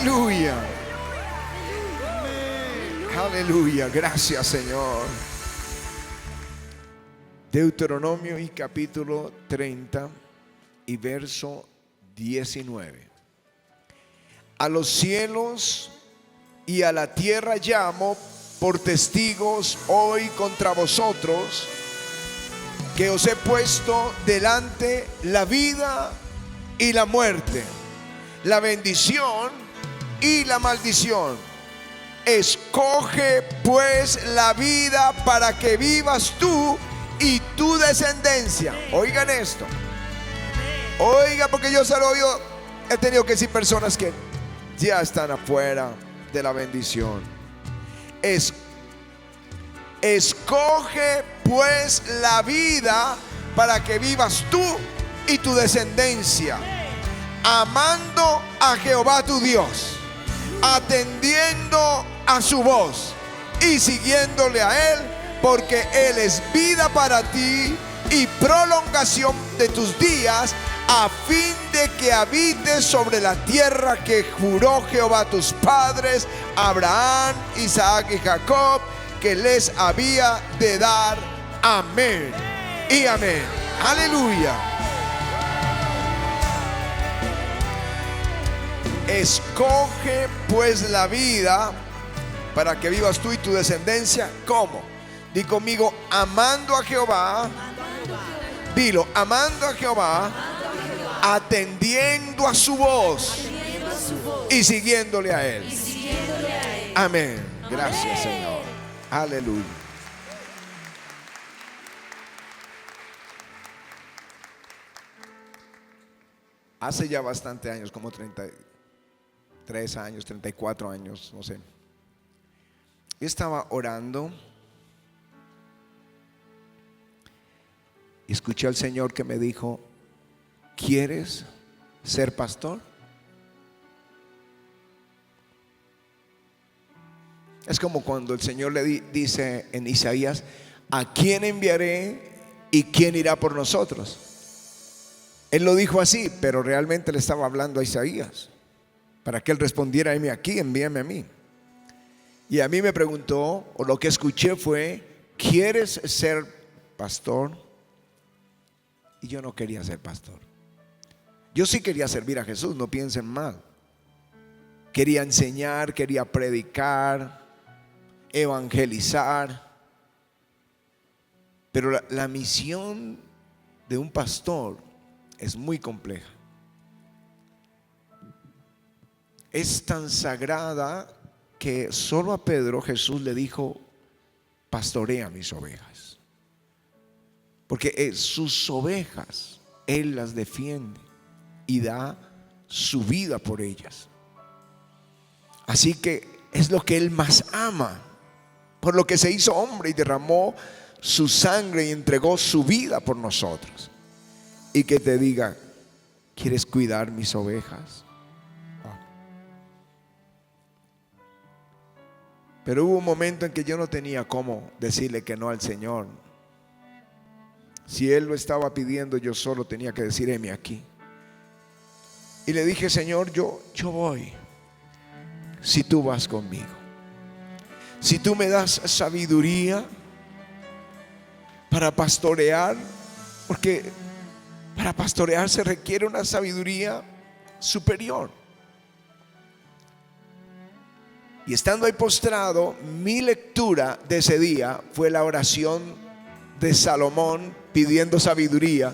Aleluya. Aleluya. Gracias, Señor. Deuteronomio y capítulo 30 y verso 19. A los cielos y a la tierra llamo por testigos hoy contra vosotros, que os he puesto delante la vida y la muerte, la bendición y la maldición. Escoge pues la vida para que vivas tú y tu descendencia. Oigan esto. Oiga, porque yo solo he tenido que decir personas que ya están afuera de la bendición. Escoge pues la vida para que vivas tú y tu descendencia, amando a Jehová tu Dios, atendiendo a su voz y siguiéndole a Él, porque Él es vida para ti y prolongación de tus días, a fin de que habites sobre la tierra que juró Jehová a tus padres, Abraham, Isaac y Jacob, que les había de dar. Amén y amén. Aleluya. Escoge pues la vida para que vivas tú y tu descendencia. ¿Cómo? Di conmigo, amando a Jehová. Dilo, amando a Jehová, atendiendo a su voz y siguiéndole a Él. Amén. Gracias, Señor. Aleluya. Hace ya bastante años, como 33 años, 34 años, no sé. Yo estaba orando y escuché al Señor que me dijo: ¿quieres ser pastor? Es como cuando el Señor le dice en Isaías: ¿a quién enviaré y quién irá por nosotros? Él lo dijo así, pero realmente le estaba hablando a Isaías, para que él respondiera: heme aquí, envíame a mí. Y a mí me preguntó, o lo que escuché fue: ¿quieres ser pastor? Y yo no quería ser pastor. Yo sí quería servir a Jesús, no piensen mal. Quería enseñar, quería predicar, evangelizar. Pero la misión de un pastor es muy compleja. Es tan sagrada que solo a Pedro Jesús le dijo: pastorea mis ovejas. Porque sus ovejas Él las defiende y da su vida por ellas. Así que es lo que Él más ama, por lo que se hizo hombre y derramó su sangre y entregó su vida por nosotros. Y que te diga: ¿quieres cuidar mis ovejas? Pero hubo un momento en que yo no tenía cómo decirle que no al Señor. Si Él lo estaba pidiendo, yo solo tenía que decir: heme aquí. Y le dije: Señor, yo voy, si tú vas conmigo, si tú me das sabiduría para pastorear, porque para pastorear se requiere una sabiduría superior. Y estando ahí postrado, mi lectura de ese día fue la oración de Salomón pidiendo sabiduría.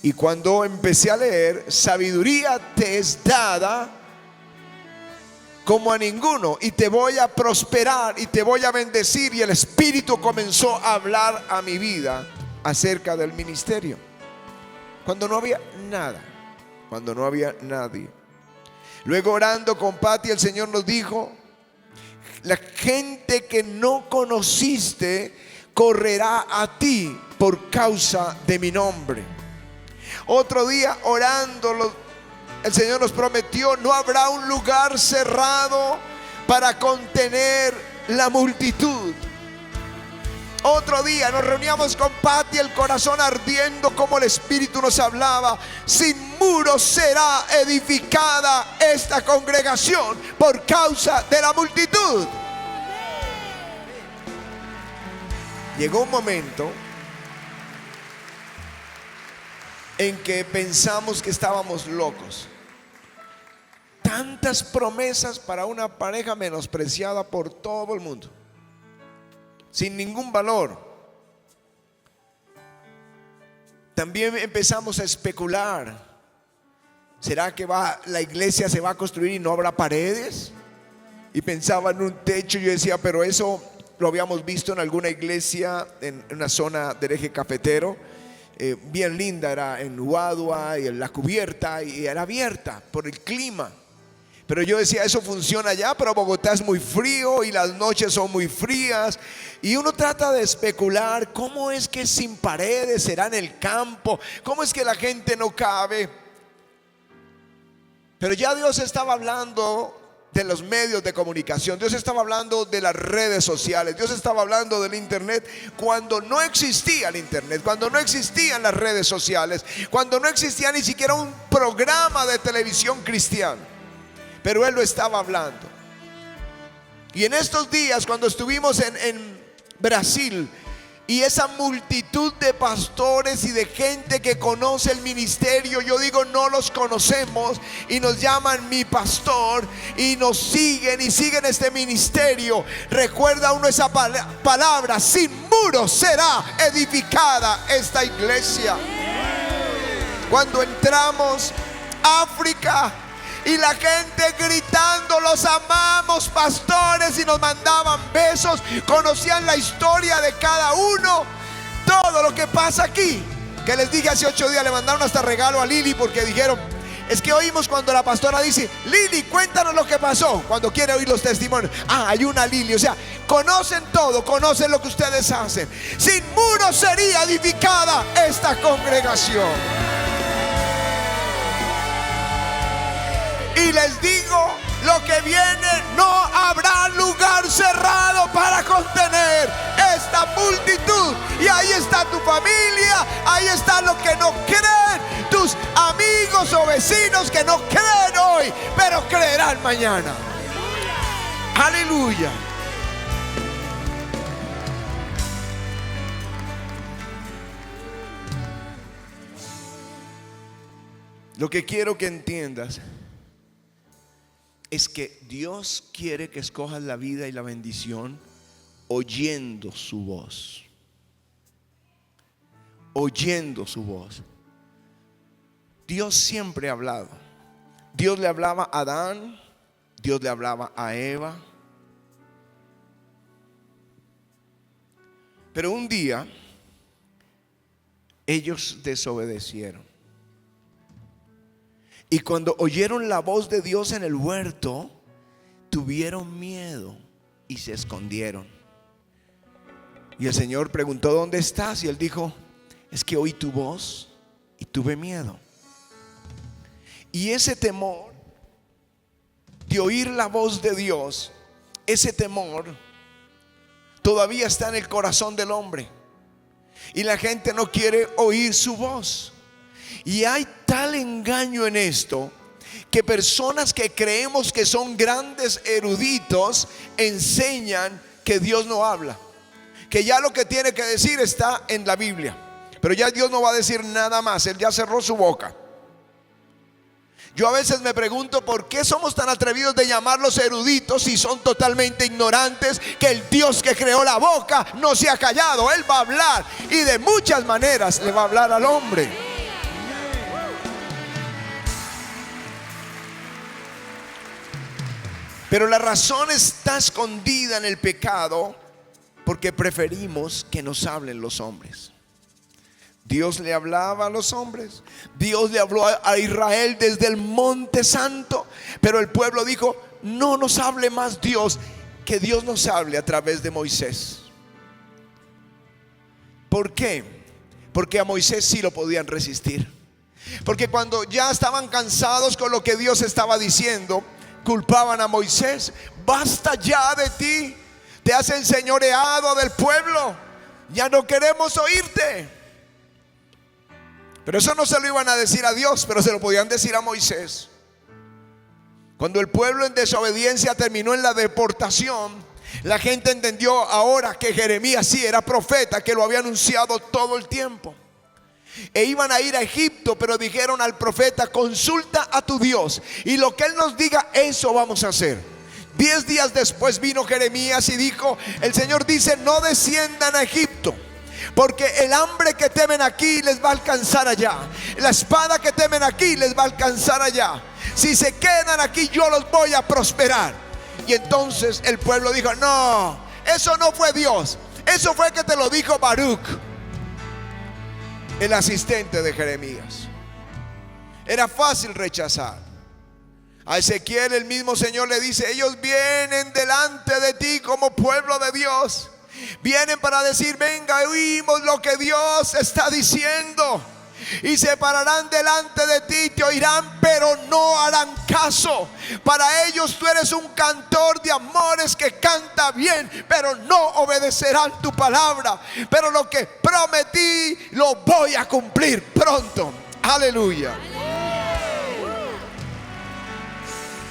Y cuando empecé a leer: sabiduría te es dada como a ninguno, y te voy a prosperar y te voy a bendecir. Y el Espíritu comenzó a hablar a mi vida acerca del ministerio, cuando no había nada, cuando no había nadie. Luego, orando con Pati, el Señor nos dijo: la gente que no conociste correrá a ti por causa de mi nombre. Otro día, orando, el Señor nos prometió: no habrá un lugar cerrado para contener la multitud. Otro día nos reuníamos con Pati, el corazón ardiendo, como el Espíritu nos hablaba: sin muro será edificada esta congregación por causa de la multitud. Llegó un momento en que pensamos que estábamos locos. Tantas promesas para una pareja menospreciada por todo el mundo, sin ningún valor. También empezamos a especular. ¿Será que la iglesia se va a construir y no habrá paredes? Y pensaba en un techo. Yo decía, pero eso lo habíamos visto en alguna iglesia en una zona del eje cafetero, bien linda, era en Uadua, y en la cubierta, y era abierta por el clima. Pero yo decía, eso funciona allá, pero Bogotá es muy frío y las noches son muy frías. Y uno trata de especular, ¿cómo es que sin paredes será en el campo? ¿Cómo es que la gente no cabe? Pero ya Dios estaba hablando de los medios de comunicación. Dios estaba hablando de las redes sociales. Dios estaba hablando del internet cuando no existía el internet, cuando no existían las redes sociales, cuando no existía ni siquiera un programa de televisión cristiano. Pero Él lo estaba hablando. Y en estos días, cuando estuvimos en Brasil, y esa multitud de pastores y de gente que conoce el ministerio, yo digo, no los conocemos, y nos llaman mi pastor, y nos siguen y siguen este ministerio. Recuerda uno esa palabra: sin muros será edificada esta iglesia. Cuando entramos a África, y la gente gritando, los amamos pastores, y nos mandaban besos, conocían la historia de cada uno, todo lo que pasa aquí. Que les dije hace 8 días, le mandaron hasta regalo a Lili, porque dijeron, es que oímos cuando la pastora dice, Lili, cuéntanos lo que pasó, cuando quiere oír los testimonios. Hay una Lili, o sea, conocen todo, conocen lo que ustedes hacen. Sin muros sería edificada esta congregación. Y les digo, lo que viene, no habrá lugar cerrado para contener esta multitud. Y ahí está tu familia, ahí está lo que no creen, tus amigos o vecinos que no creen hoy, pero creerán mañana. Aleluya. Lo que quiero que entiendas es que Dios quiere que escojas la vida y la bendición oyendo su voz. Oyendo su voz. Dios siempre ha hablado. Dios le hablaba a Adán, Dios le hablaba a Eva. Pero un día ellos desobedecieron. Y cuando oyeron la voz de Dios en el huerto, tuvieron miedo y se escondieron. Y el Señor preguntó, ¿dónde estás? Y él dijo, es que oí tu voz y tuve miedo. Y ese temor de oír la voz de Dios, ese temor todavía está en el corazón del hombre. Y la gente no quiere oír su voz. Y hay tal engaño en esto, que personas que creemos que son grandes eruditos enseñan que Dios no habla, que ya lo que tiene que decir está en la Biblia, pero ya Dios no va a decir nada más. Él ya cerró su boca. Yo a veces me pregunto, ¿por qué somos tan atrevidos de llamarlos eruditos si son totalmente ignorantes? Que el Dios que creó la boca no se ha callado. Él va a hablar, y de muchas maneras le va a hablar al hombre. Pero la razón está escondida en el pecado, porque preferimos que nos hablen los hombres. Dios le hablaba a los hombres. Dios le habló a Israel desde el monte santo, pero el pueblo dijo, no nos hable más Dios, que Dios nos hable a través de Moisés. ¿Por qué? Porque a Moisés sí lo podían resistir. Porque cuando ya estaban cansados con lo que Dios estaba diciendo, culpaban a Moisés. Basta ya de ti, te has enseñoreado del pueblo, ya no queremos oírte. Pero eso no se lo iban a decir a Dios, pero se lo podían decir a Moisés. Cuando el pueblo en desobediencia terminó en la deportación, la gente entendió ahora que Jeremías sí era profeta, que lo había anunciado todo el tiempo. E iban a ir a Egipto, pero dijeron al profeta: consulta a tu Dios, y lo que Él nos diga, eso vamos a hacer. 10 días después vino Jeremías y dijo: el Señor dice, no desciendan a Egipto, porque el hambre que temen aquí les va a alcanzar allá. La espada que temen aquí les va a alcanzar allá. Si se quedan aquí, yo los voy a prosperar. Y entonces el pueblo dijo: no, eso no fue Dios, eso fue que te lo dijo Baruch, el asistente de Jeremías. Era fácil rechazar. A Ezequiel el mismo Señor le dice: ellos vienen delante de ti como pueblo de Dios. Vienen para decir: venga, oímos lo que Dios está diciendo. Y se pararán delante de ti, te oirán, pero no harán caso. Para ellos tú eres un cantor de amores que canta bien, pero no obedecerán tu palabra. Pero lo que prometí lo voy a cumplir pronto. Aleluya.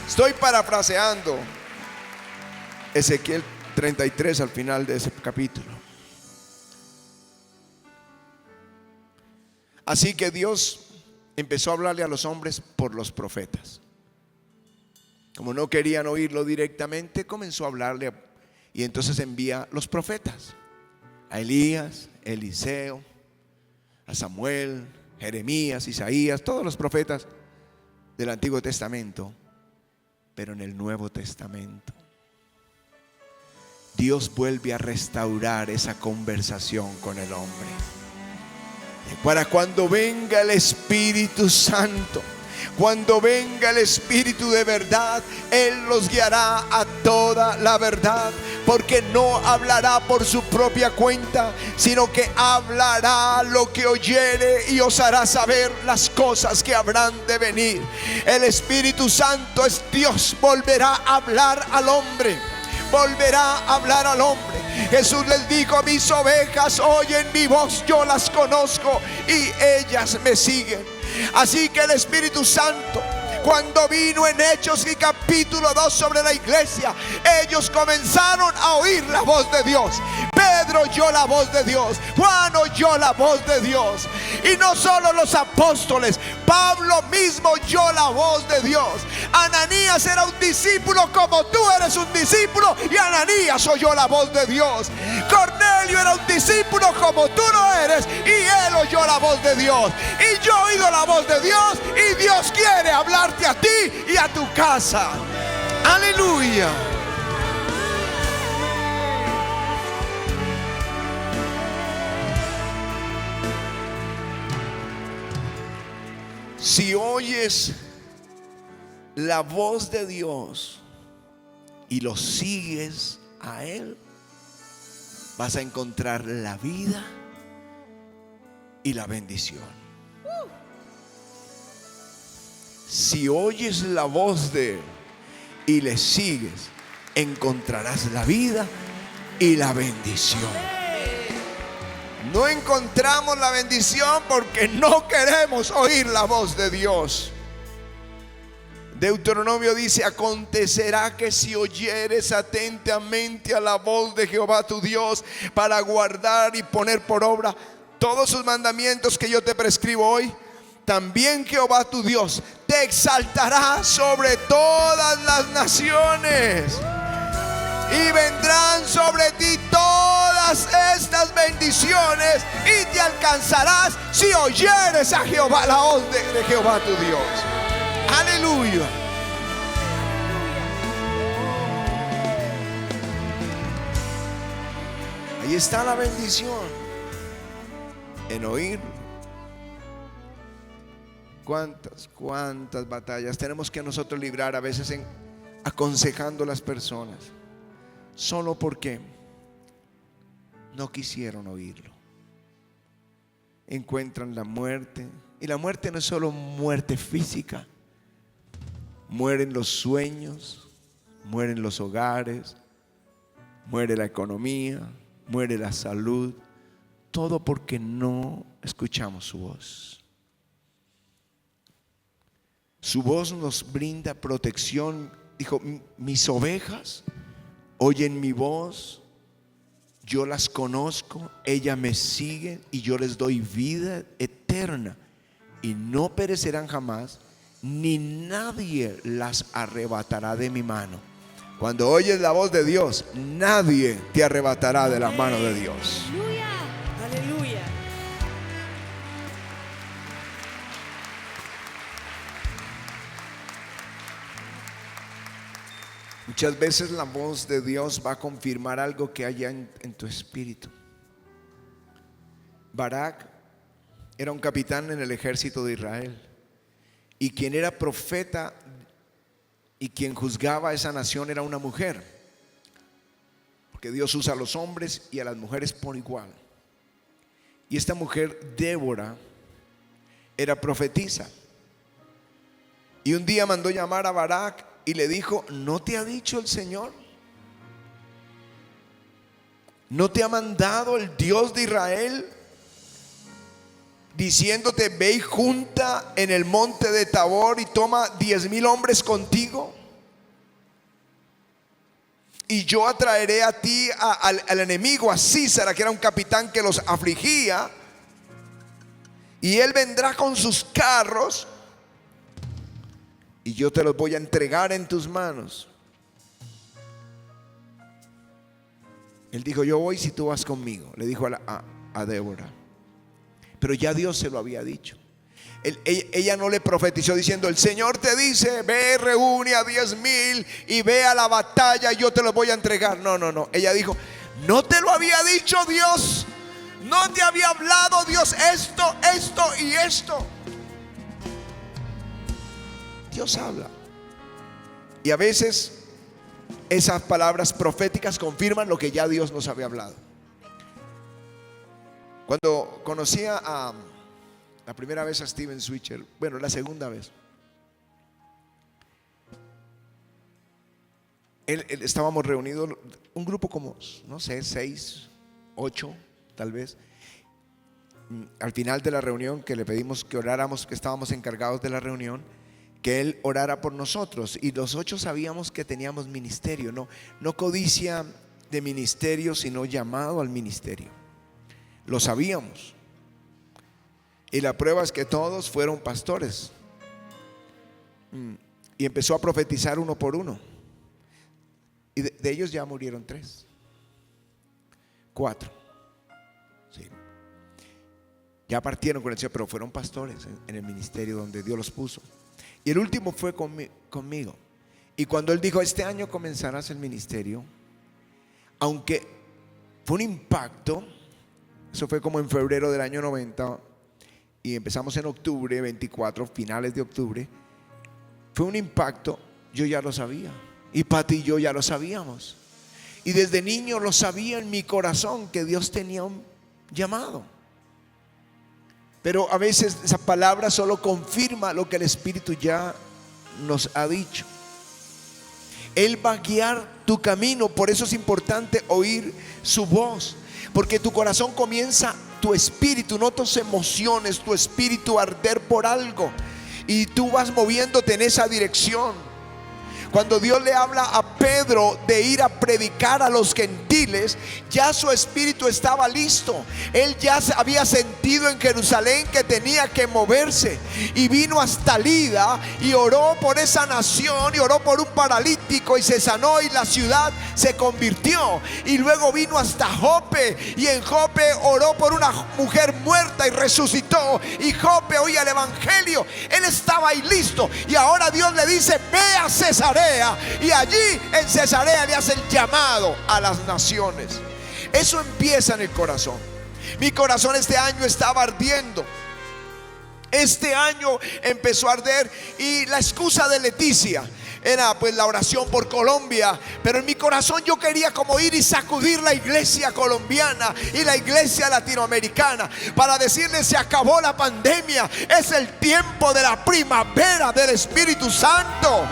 Estoy parafraseando Ezequiel 33 al final de ese capítulo. Así que Dios empezó a hablarle a los hombres por los profetas. Como no querían oírlo directamente, comenzó a hablarle, y entonces envía los profetas: a Elías, Eliseo, a Samuel, Jeremías, Isaías, todos los profetas del Antiguo Testamento. Pero en el Nuevo Testamento, Dios vuelve a restaurar esa conversación con el hombre. Para cuando venga el Espíritu Santo, cuando venga el Espíritu de verdad, Él los guiará a toda la verdad, porque no hablará por su propia cuenta, sino que hablará lo que oyere y os hará saber las cosas que habrán de venir. El Espíritu Santo es Dios, volverá a hablar al hombre. Volverá a hablar al hombre. Jesús les dijo: mis ovejas oyen mi voz, yo las conozco y ellas me siguen. Así que el Espíritu Santo, cuando vino en Hechos y capítulo 2 sobre la iglesia, ellos comenzaron a oír la voz de Dios. Pedro oyó la voz de Dios, Juan oyó la voz de Dios. Y no solo los apóstoles, Pablo mismo oyó la voz de Dios. Ananías era un discípulo como tú eres un discípulo, y Ananías oyó la voz de Dios. Cornelio era un discípulo como tú lo eres, y él oyó la voz de Dios. Y yo he oído la voz de Dios, y Dios quiere hablarte a ti y a tu casa. Aleluya. Si oyes la voz de Dios y lo sigues a Él, vas a encontrar la vida y la bendición. Si oyes la voz de Él y le sigues, encontrarás la vida y la bendición. No encontramos la bendición porque no queremos oír la voz de Dios. Deuteronomio dice: acontecerá que si oyeres atentamente a la voz de Jehová tu Dios, para guardar y poner por obra todos sus mandamientos que yo te prescribo hoy, también Jehová tu Dios te exaltará sobre todas las naciones, y vendrán sobre ti todas estas bendiciones, y te alcanzarás si oyeres a Jehová, la voz de Jehová tu Dios. Aleluya. Ahí está la bendición, en oír. Cuántas batallas tenemos que nosotros librar a veces en aconsejando a las personas, solo porque no quisieron oírlo. Encuentran la muerte, y la muerte no es solo muerte física. Mueren los sueños, mueren los hogares, muere la economía, muere la salud, todo porque no escuchamos su voz. Su voz nos brinda protección. Dijo: mis ovejas oyen mi voz, yo las conozco, ellas me siguen y yo les doy vida eterna y no perecerán jamás, ni nadie las arrebatará de mi mano. Cuando oyes la voz de Dios, nadie te arrebatará de la mano de Dios. Aleluya, aleluya. Muchas veces la voz de Dios va a confirmar algo que haya en tu espíritu. Barak era un capitán en el ejército de Israel, y quien era profeta y quien juzgaba a esa nación era una mujer, porque Dios usa a los hombres y a las mujeres por igual. Y esta mujer, Débora, era profetisa, y un día mandó llamar a Barak y le dijo: ¿no te ha dicho el Señor? ¿No te ha mandado el Dios de Israel diciéndote: ve y junta en el monte de Tabor y toma 10,000 hombres contigo? Y yo atraeré a ti al enemigo, a Císara, que era un capitán que los afligía, y él vendrá con sus carros y yo te los voy a entregar en tus manos. Él dijo: yo voy si tú vas conmigo. Le dijo a Débora. Pero ya Dios se lo había dicho. Ella no le profetizó diciendo: el Señor te dice: ve, reúne a 10,000 y ve a la batalla y yo te los voy a entregar. No, no, no. Ella dijo: no te lo había dicho Dios, no te había hablado Dios esto y esto. Dios habla, y a veces esas palabras proféticas confirman lo que ya Dios nos había hablado. Cuando conocí la primera vez a Steven Switcher, bueno, la segunda vez, estábamos reunidos, un grupo como, no sé, 6, 8 tal vez. Al final de la reunión, que le pedimos que oráramos, que estábamos encargados de la reunión, que él orara por nosotros, y los 8 sabíamos que teníamos ministerio, no codicia de ministerio, sino llamado al ministerio. Lo sabíamos, y la prueba es que todos fueron pastores. Y empezó a profetizar uno por uno, y de ellos ya murieron 3, 4, sí. Ya partieron con el Señor, pero fueron pastores en el ministerio donde Dios los puso. Y el último fue conmigo. Y cuando él dijo: este año comenzarás el ministerio, aunque fue un impacto, eso fue como en febrero del año 90, y empezamos en octubre 24, finales de octubre, fue un impacto. Yo ya lo sabía, y Pati y yo ya lo sabíamos, y desde niño lo sabía en mi corazón que Dios tenía un llamado. Pero a veces esa palabra solo confirma lo que el Espíritu ya nos ha dicho. Él va a guiar tu camino. Por eso es importante oír su voz, porque tu corazón comienza, tu espíritu, no tus emociones, tu espíritu a arder por algo, y tú vas moviéndote en esa dirección. Cuando Dios le habla a Pedro de ir a predicar a los gentiles, ya su espíritu estaba listo. Él ya había sentido en Jerusalén que tenía que moverse, y vino hasta Lida y oró por esa nación, y oró por un paralítico y se sanó, y la ciudad se convirtió. Y luego vino hasta Jope, y en Jope oró por una mujer muerta y resucitó, y Jope oía el evangelio. Él estaba ahí listo, y ahora Dios le dice: ve a Cesarea. Y allí en Cesarea le hace el llamado a las naciones. Eso empieza en el corazón. Mi corazón este año estaba ardiendo. Este año empezó a arder, y la excusa de Leticia era pues la oración por Colombia, pero en mi corazón yo quería como ir y sacudir la iglesia colombiana y la iglesia latinoamericana para decirles: se acabó la pandemia, es el tiempo de la primavera del Espíritu Santo.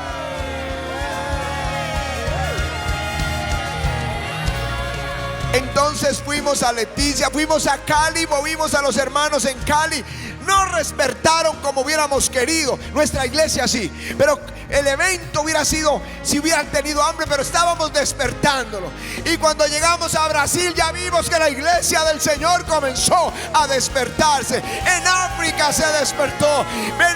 Entonces fuimos a Leticia, fuimos a Cali, movimos a los hermanos en Cali. no despertaron como hubiéramos querido. Nuestra iglesia sí, pero el evento hubiera sido si hubieran tenido hambre, pero estábamos despertándolo. Y cuando llegamos a Brasil ya vimos que la iglesia del Señor comenzó a despertarse. En África se despertó.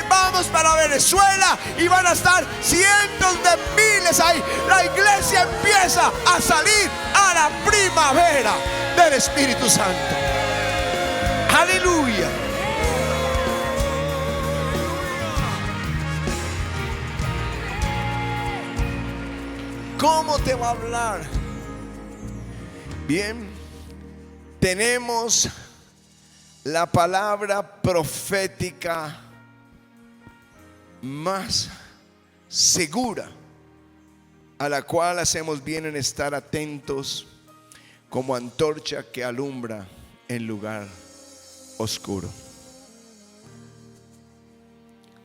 Vamos para Venezuela y van a estar cientos de miles ahí. La iglesia empieza a salir a la primavera del Espíritu Santo. Aleluya. ¿Cómo te va a hablar? Bien, tenemos la palabra profética más segura, a la cual hacemos bien en estar atentos como antorcha que alumbra en lugar oscuro.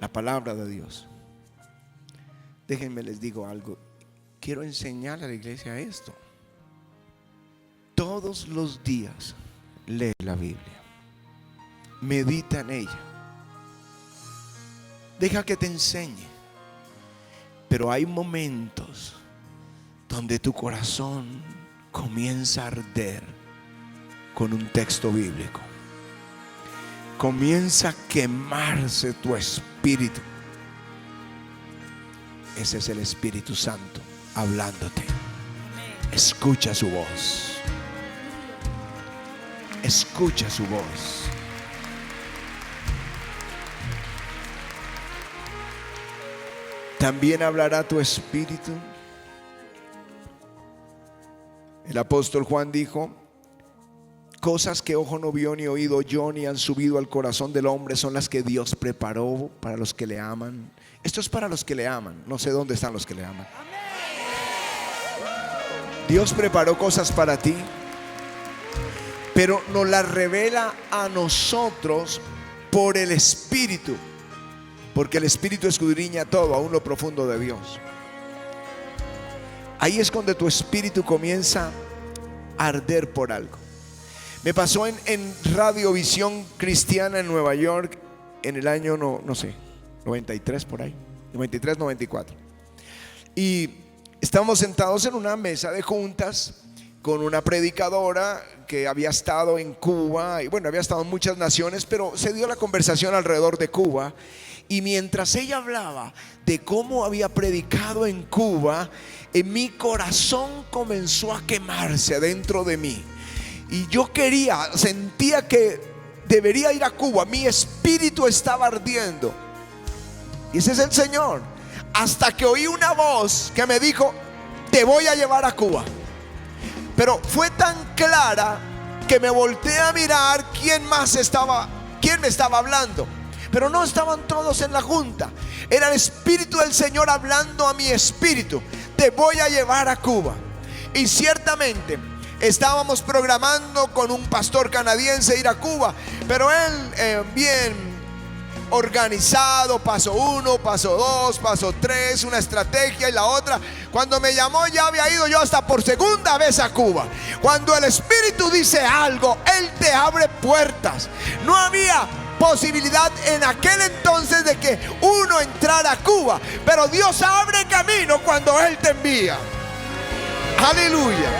La palabra de Dios. Déjenme les digo algo. Quiero enseñar a la iglesia esto. Todos los días lee la Biblia, medita en ella, deja que te enseñe. Pero hay momentos donde tu corazón comienza a arder con un texto bíblico. Comienza a quemarse tu espíritu. Ese es el Espíritu Santo hablándote. Escucha su voz. Escucha su voz. También hablará tu espíritu. El apóstol Juan dijo: cosas que ojo no vio, ni oído oyó, ni han subido al corazón del hombre, son las que Dios preparó para los que le aman. Esto es para los que le aman. No sé dónde están los que le aman. Dios preparó cosas para ti, pero nos las revela a nosotros por el Espíritu, porque el Espíritu escudriña todo, aún lo profundo de Dios. Ahí es cuando tu espíritu comienza a arder por algo. Me pasó en Radiovisión Cristiana en Nueva York en el año, no sé, 93 por ahí, 93, 94. Y estábamos sentados en una mesa de juntas con una predicadora que había estado en Cuba, y bueno, había estado en muchas naciones, pero se dio la conversación alrededor de Cuba. Y mientras ella hablaba de cómo había predicado en Cuba, en mi corazón comenzó a quemarse adentro de mí. Y yo sentía que debería ir a Cuba. Mi espíritu estaba ardiendo. Y ese es el Señor. Hasta que oí una voz que me dijo: te voy a llevar a Cuba. Pero fue tan clara que me volteé a mirar quién me estaba hablando. Pero no estaban todos en la junta. Era el Espíritu del Señor hablando a mi espíritu: te voy a llevar a Cuba. Y ciertamente estábamos programando con un pastor canadiense ir a Cuba, pero él bien organizado, paso 1, paso 2, paso 3, una estrategia y la otra. Cuando me llamó ya había ido yo hasta por segunda vez a Cuba. Cuando el Espíritu dice algo, Él te abre puertas. No había posibilidad en aquel entonces de que uno entrara a Cuba, pero Dios abre camino cuando Él te envía. Aleluya.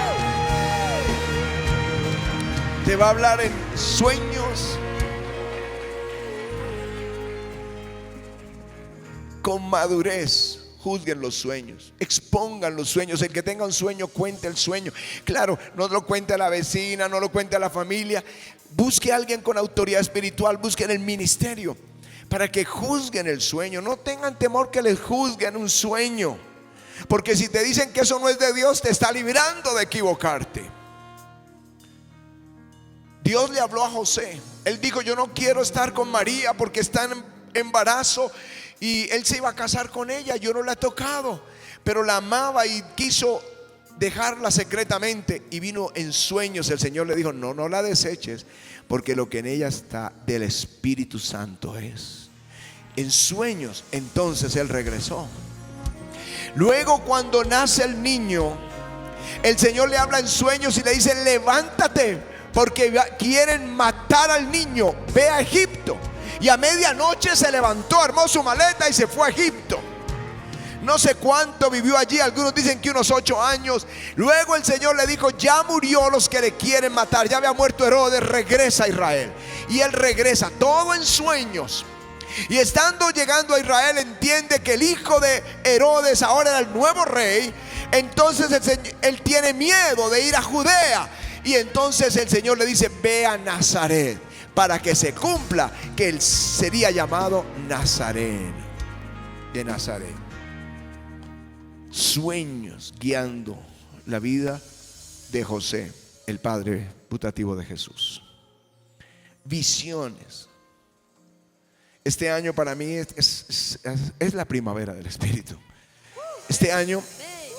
Te va a hablar en sueños, con madurez. Juzguen los sueños, expongan los sueños. El que tenga un sueño, cuente el sueño. Claro, no lo cuente a la vecina, no lo cuente a la familia. Busque a alguien con autoridad espiritual, busquen el ministerio para que juzguen el sueño. No tengan temor que les juzguen un sueño, porque si te dicen que eso no es de Dios, te está librando de equivocarte. Dios le habló a José. Él dijo: yo no quiero estar con María porque está en embarazo, y él se iba a casar con ella. Yo no la he tocado, pero la amaba y quiso dejarla secretamente. Y vino en sueños. El Señor le dijo: no la deseches, porque lo que en ella está del Espíritu Santo es. En sueños. Entonces él regresó. Luego, cuando nace el niño, el Señor le habla en sueños y le dice: levántate, porque quieren matar al niño, ve a Egipto. Y a medianoche se levantó, armó su maleta y se fue a Egipto. No sé cuánto vivió allí, algunos dicen que unos 8 años. Luego el Señor le dijo: ya murió los que le quieren matar, ya había muerto Herodes, regresa a Israel. Y él regresa, todo en sueños. Y estando llegando a Israel, entiende que el hijo de Herodes ahora era el nuevo rey. Entonces él tiene miedo de ir a Judea. Y entonces el Señor le dice: ve a Nazaret, para que se cumpla que él sería llamado Nazareno, de Nazaret. Sueños guiando la vida de José, el padre putativo de Jesús. Visiones. Este año para mí es la primavera del Espíritu. Este año,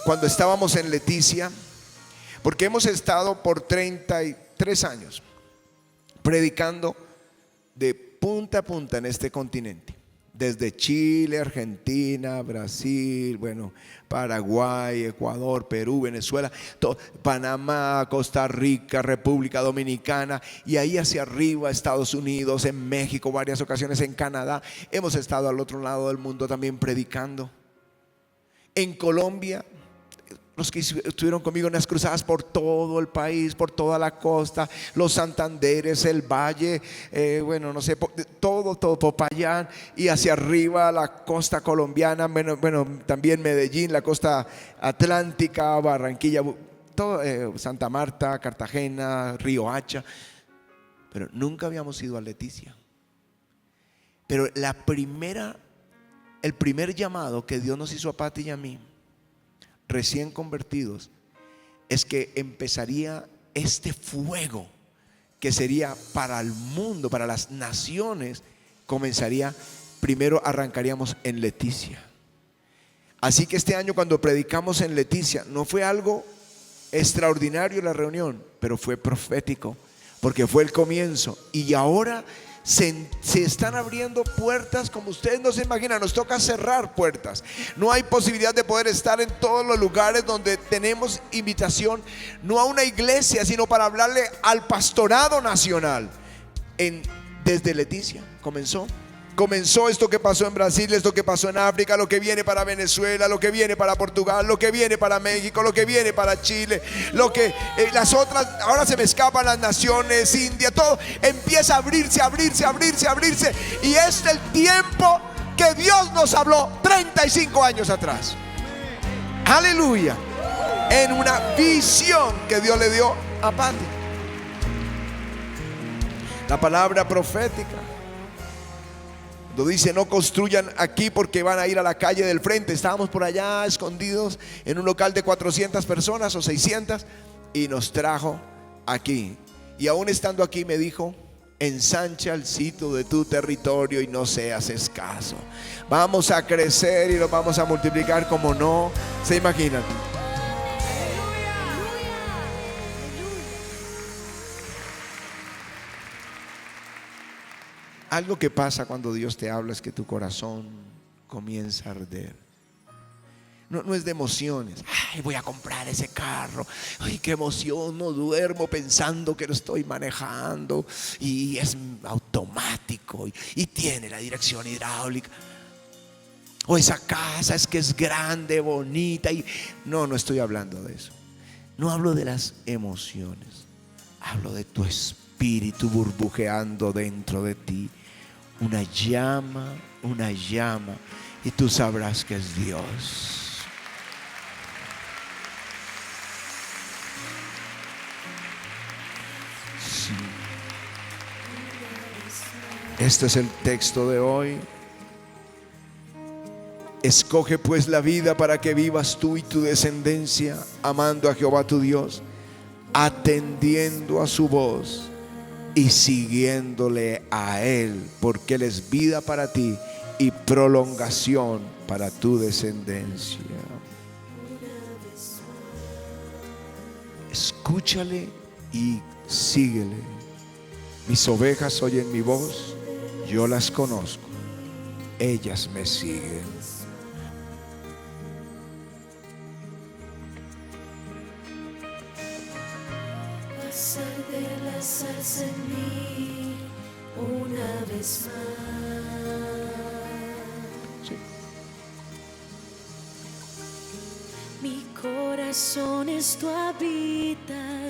cuando estábamos en Leticia, porque hemos estado por 33 años predicando de punta a punta en este continente. Desde Chile, Argentina, Brasil, Paraguay, Ecuador, Perú, Venezuela, Panamá, Costa Rica, República Dominicana, y ahí hacia arriba Estados Unidos, en México, varias ocasiones en Canadá. Hemos estado al otro lado del mundo también predicando. En Colombia, los que estuvieron conmigo en las cruzadas por todo el país, por toda la costa, los Santanderes, el Valle, todo Popayán, y hacia arriba la costa colombiana, también Medellín, la costa atlántica, Barranquilla, todo, Santa Marta, Cartagena, Río Hacha. Pero nunca habíamos ido a Leticia. Pero el primer llamado que Dios nos hizo a Pati y a mí, recién convertidos, es que empezaría este fuego que sería para el mundo, para las naciones. Arrancaríamos en Leticia. Así que este año, cuando predicamos en Leticia, no fue algo extraordinario la reunión, pero fue profético, porque fue el comienzo. Y ahora se están abriendo puertas como ustedes no se imaginan. Nos toca cerrar puertas. No hay posibilidad de poder estar en todos los lugares donde tenemos invitación, no a una iglesia, sino para hablarle al pastorado nacional. Desde Leticia comenzó esto que pasó en Brasil, esto que pasó en África, lo que viene para Venezuela, lo que viene para Portugal, lo que viene para México, lo que viene para Chile, lo que las otras, ahora se me escapan las naciones, India, todo empieza a abrirse. Y es el tiempo que Dios nos habló 35 años atrás. Aleluya. En una visión que Dios le dio a Pati. La palabra profética lo dice: no construyan aquí porque van a ir a la calle del frente. Estábamos por allá escondidos en un local de 400 personas o 600, y nos trajo aquí. Y aún estando aquí me dijo: ensancha el sitio de tu territorio y no seas escaso. Vamos a crecer y nos vamos a multiplicar como no se imaginan. Algo que pasa cuando Dios te habla es que tu corazón comienza a arder. No es de emociones. Ay, voy a comprar ese carro. Ay, qué emoción. No duermo pensando que lo estoy manejando y es automático y tiene la dirección hidráulica. O esa casa es que es grande, bonita. No estoy hablando de eso. No hablo de las emociones. Hablo de tu espíritu burbujeando dentro de ti. Una llama, y tú sabrás que es Dios. Sí. Este es el texto de hoy. Escoge pues la vida para que vivas tú y tu descendencia, amando a Jehová tu Dios, atendiendo a su voz y siguiéndole a Él, porque Él es vida para ti y prolongación para tu descendencia. Escúchale y síguele. Mis ovejas oyen mi voz, yo las conozco, ellas me siguen. Pasar de la salsa en mí una vez. vez más. Sí. Mi corazón es tu habitación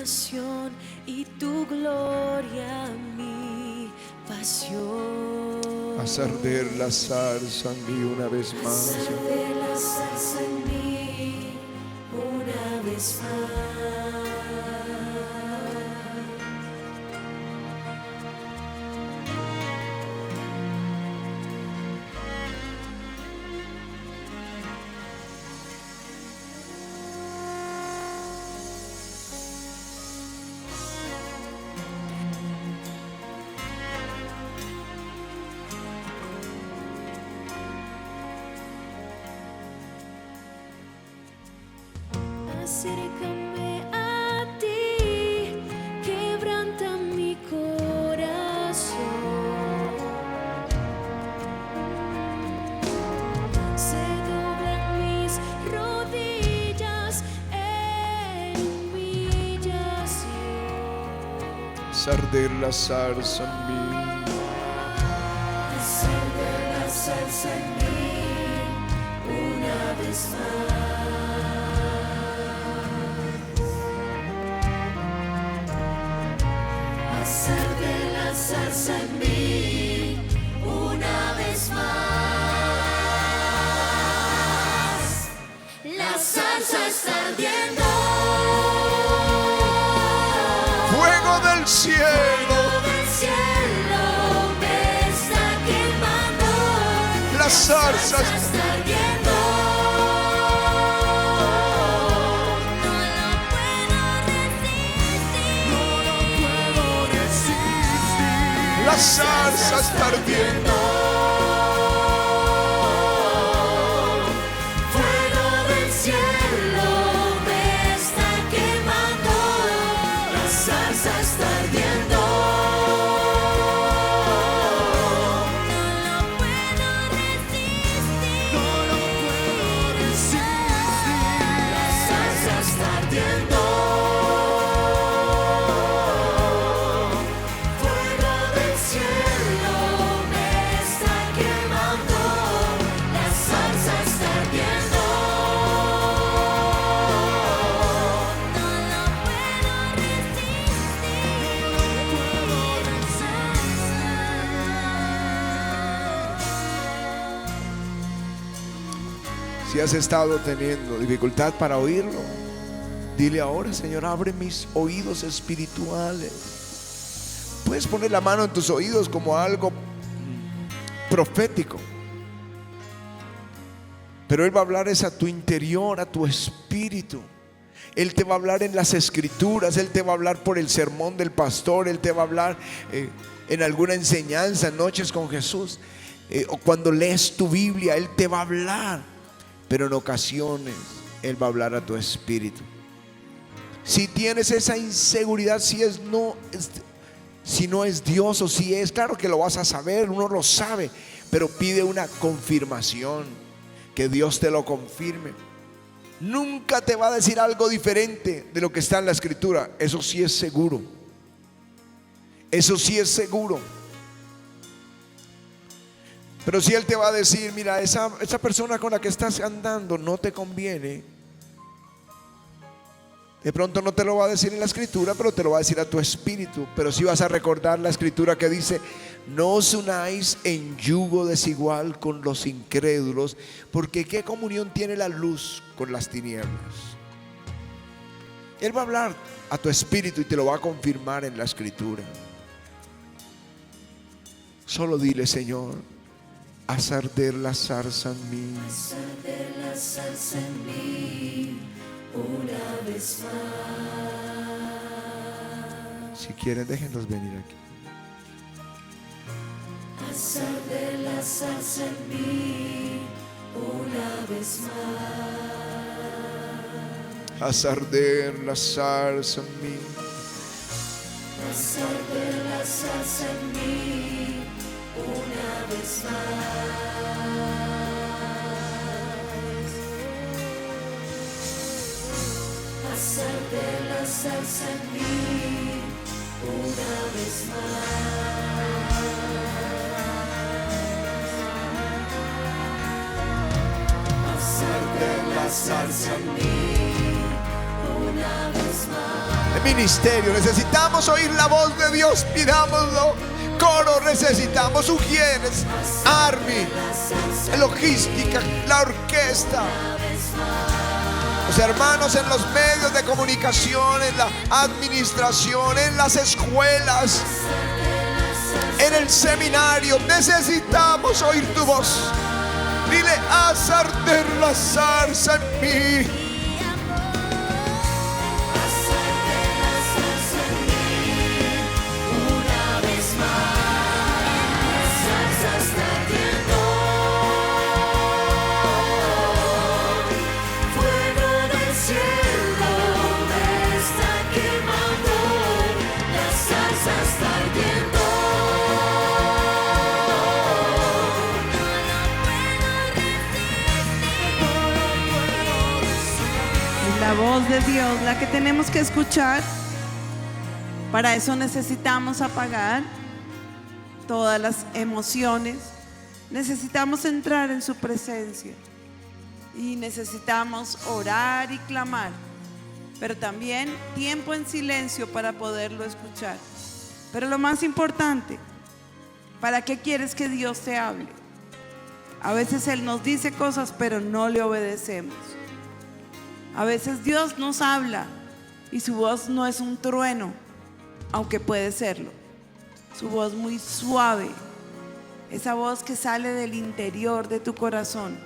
y tu gloria mi pasión. Haz arder la zarza en mí una vez Haz más. arder la salsa en mí una vez más. Acércame a ti, quebranta mi corazón. Se doblan mis rodillas en humillación. Haz arder la zarza en mí. Haz arder la salsa en mí una vez más. Haz arder la salsa en mí una vez más. La salsa está ardiendo. Fuego del cielo. Del cielo me está quemando. La zarza Está ardiendo. No lo puedo resistir. No lo puedo resistir. La zarza está ardiendo. Fuego del cielo me está quemando. La salsa está ardiendo. No lo puedo resistir. No lo puedo resistir. La salsa está ardiendo. Fuego del cielo me está quemando. La salsa está ardiendo. No lo puedo resistir. No lo puedo resistir. Si has estado teniendo dificultad para oírlo, dile ahora: Señor, abre mis oídos espirituales. Puedes poner la mano en tus oídos como algo profético, pero Él va a hablar es a tu interior, a tu espíritu. Él te va a hablar en las escrituras, Él te va a hablar por el sermón del pastor, Él te va a hablar en alguna enseñanza, noches con Jesús, o cuando lees tu Biblia, Él te va a hablar. Pero en ocasiones Él va a hablar a tu espíritu. Si tienes esa inseguridad, si no es Dios o si es, claro que lo vas a saber, uno lo sabe, pero pide una confirmación, que Dios te lo confirme. Nunca te va a decir algo diferente de lo que está en la escritura. Eso sí es seguro. Eso sí es seguro. Pero si Él te va a decir: mira, esa persona con la que estás andando no te conviene, de pronto no te lo va a decir en la escritura, pero te lo va a decir a tu espíritu. Pero sí vas a recordar la escritura que dice: no os unáis en yugo desigual con los incrédulos, porque ¿qué comunión tiene la luz con las tinieblas? Él va a hablar a tu espíritu y te lo va a confirmar en la escritura. Solo dile: Señor, haz arder la zarza en mí. Haz arder la salsa en mí una vez más. Si quieren, déjenlos venir aquí. Haz arder la salsa en mí una vez más. Haz arder la zarza en mí. Haz arder la salsa en mí una vez más. Haz arder la salsa en mí una vez más. la salsa en mí una vez más. El ministerio, necesitamos oír la voz de Dios, pidámoslo. Coro, necesitamos Ujieres, Army, logística, la orquesta, los hermanos en los medios de comunicación, en la administración, en las escuelas, en el seminario. Necesitamos oír tu voz. Dile: haz arder la zarza en mí. La voz de Dios, la que tenemos que escuchar. Para eso necesitamos apagar todas las emociones. Necesitamos entrar en su presencia y necesitamos orar y clamar, pero también tiempo en silencio para poderlo escuchar. Pero lo más importante, ¿para qué quieres que Dios te hable? A veces Él nos dice cosas, pero no le obedecemos. A veces Dios nos habla y su voz no es un trueno, aunque puede serlo. Su voz muy suave, esa voz que sale del interior de tu corazón,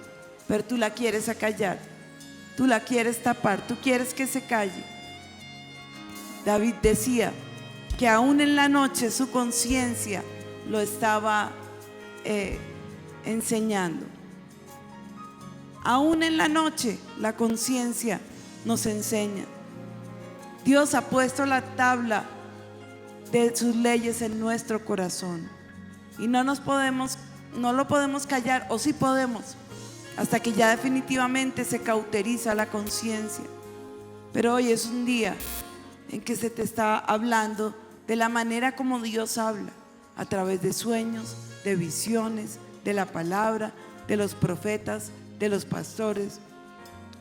pero tú la quieres acallar, tú la quieres tapar, tú quieres que se calle. David decía que aún en la noche su conciencia lo estaba enseñando. Aún en la noche la conciencia nos enseña. Dios ha puesto la tabla de sus leyes en nuestro corazón y no lo podemos callar, o sí podemos, hasta que ya definitivamente se cauteriza la conciencia. Pero hoy es un día en que se te está hablando de la manera como Dios habla, a través de sueños, de visiones, de la palabra, de los profetas, de los pastores,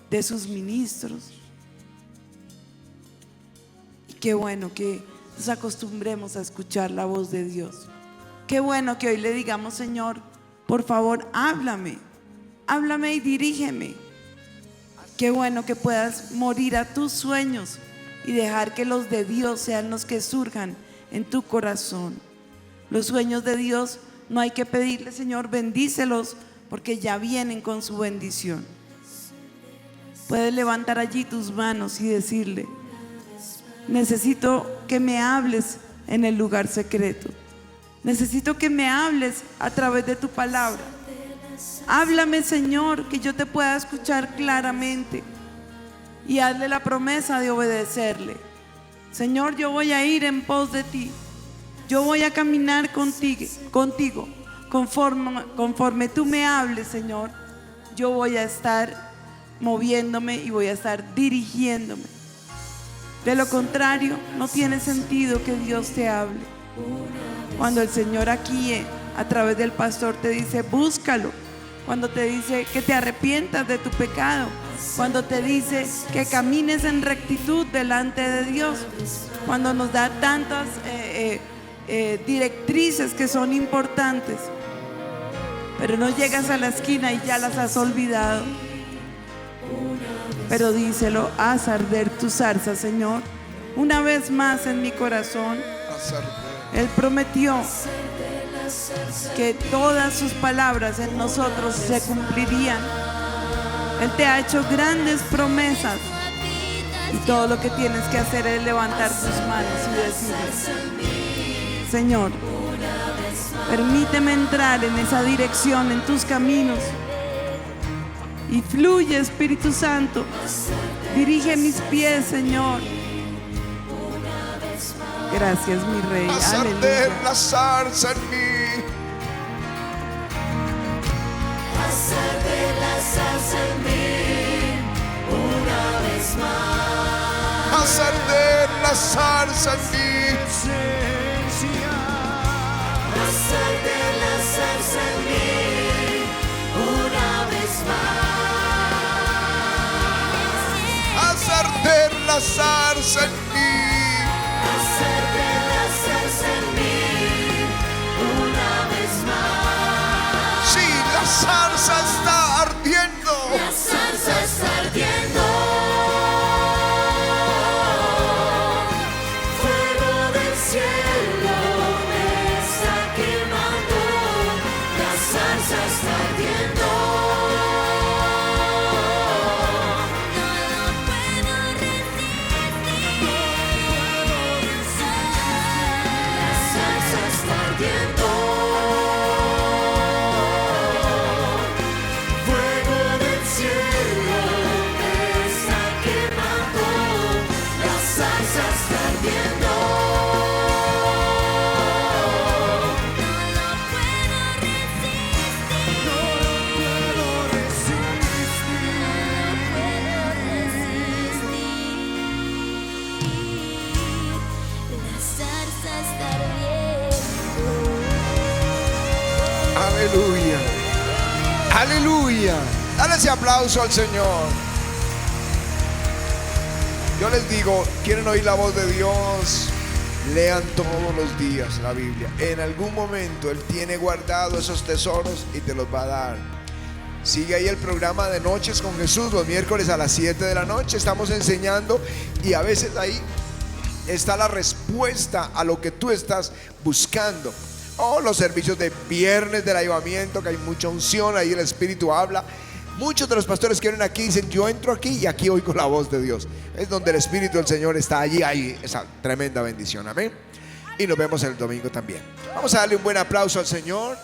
de sus ministros. Y qué bueno que nos acostumbremos a escuchar la voz de Dios. Qué bueno que hoy le digamos: Señor, por favor, háblame y dirígeme. Qué bueno que puedas morir a tus sueños y dejar que los de Dios sean los que surjan en tu corazón. Los sueños de Dios no hay que pedirle: Señor, bendícelos, porque ya vienen con su bendición. Puedes levantar allí tus manos y decirle: necesito que me hables en el lugar secreto. Necesito que me hables a través de tu palabra. Háblame, Señor, que yo te pueda escuchar claramente. Y hazle la promesa de obedecerle. Señor, yo voy a ir en pos de ti. Yo voy a caminar contigo. Conforme tú me hables, Señor, yo voy a estar moviéndome y voy a estar dirigiéndome. De lo contrario, no tiene sentido que Dios te hable. Cuando el Señor aquí, a través del pastor, te dice: búscalo. Cuando te dice que te arrepientas de tu pecado. Cuando te dice que camines en rectitud delante de Dios. Cuando nos da tantas directrices que son importantes, pero no llegas a la esquina y ya las has olvidado. Pero díselo: haz arder tu zarza, Señor, una vez más en mi corazón. Él prometió que todas sus palabras en nosotros se cumplirían. Él te ha hecho grandes promesas y todo lo que tienes que hacer es levantar tus manos y decirle: Señor, permíteme entrar en esa dirección, en tus caminos. Y fluye, Espíritu Santo. Dirige mis pies, Señor. Gracias, mi Rey. Haz arder la zarza en mí. Haz arder la zarza en mí una vez más. Haz arder la zarza en mí. Haz arder la zarza en mí una vez más. salsa en mí. hacerte la salsa en mí una vez más. Sí, la salsa está ardiendo. La salsa está ardiendo. Fuego del cielo me está quemando. La salsa está ardiendo. La salsa está ardiendo. Fuego del cielo me está quemando. La salsa está ardiendo. No lo puedo La salsa está ardiendo. Aleluya. Aleluya. Dale ese aplauso al Señor. Yo les digo, ¿quieren oír la voz de Dios? Lean todos los días la Biblia. En algún momento Él tiene guardado esos tesoros y te los va a dar. Sigue ahí el programa de Noches con Jesús, los miércoles a las 7 de la noche. Estamos enseñando y a veces ahí está la respuesta a lo que tú estás buscando. O los servicios de viernes del avivamiento, que hay mucha unción, ahí el Espíritu habla. Muchos de los pastores que vienen aquí dicen, yo entro aquí y aquí oigo la voz de Dios. Es donde el Espíritu del Señor está allí, hay esa tremenda bendición, amén. Y nos vemos el domingo también. Vamos a darle un buen aplauso al Señor.